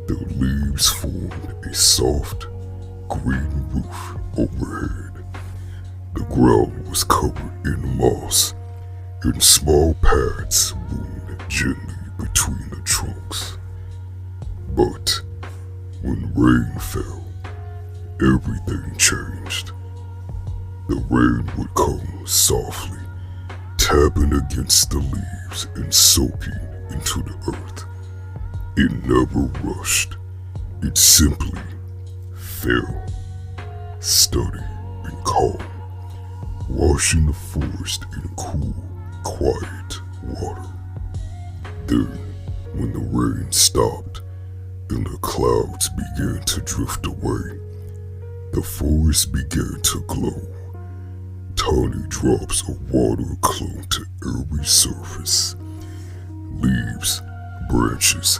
The leaves formed a soft, green roof overhead. The ground was covered in moss, and small paths wound gently between the trunks. But when rain fell, everything changed. The rain would come softly, tapping against the leaves and soaking into the earth. It never rushed. It simply fell, steady and calm, washing the forest in cool, quiet water. Then, when the rain stopped and the clouds began to drift away, the forest began to glow. Tiny drops of water clung to every surface. Leaves, branches,